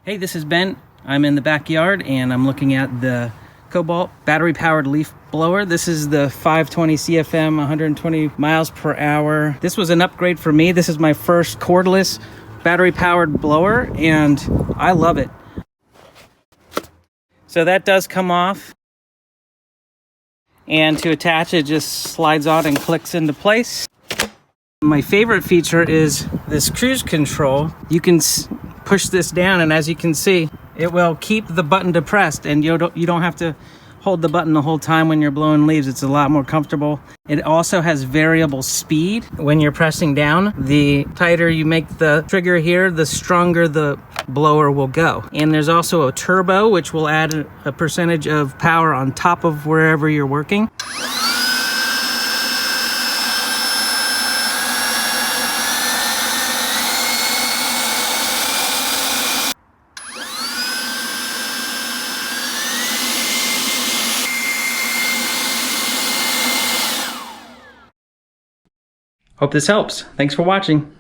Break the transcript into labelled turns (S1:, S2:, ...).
S1: Hey, this is Ben. I'm in the backyard and I'm looking at the Kobalt battery-powered leaf blower. This is the 520 CFM, 120 miles per hour. This was an upgrade for me. This is my first cordless battery-powered blower and I love it. So that does come off. And to attach it just slides on and clicks into place. My favorite feature is this cruise control. You can push this down and as you can see, it will keep the button depressed and you don't have to hold the button the whole time when you're blowing leaves. It's a lot more comfortable. It also has variable speed when you're pressing down. The tighter you make the trigger here, the stronger the blower will go. And there's also a turbo, which will add a percentage of power on top of wherever you're working. Hope this helps. Thanks for watching.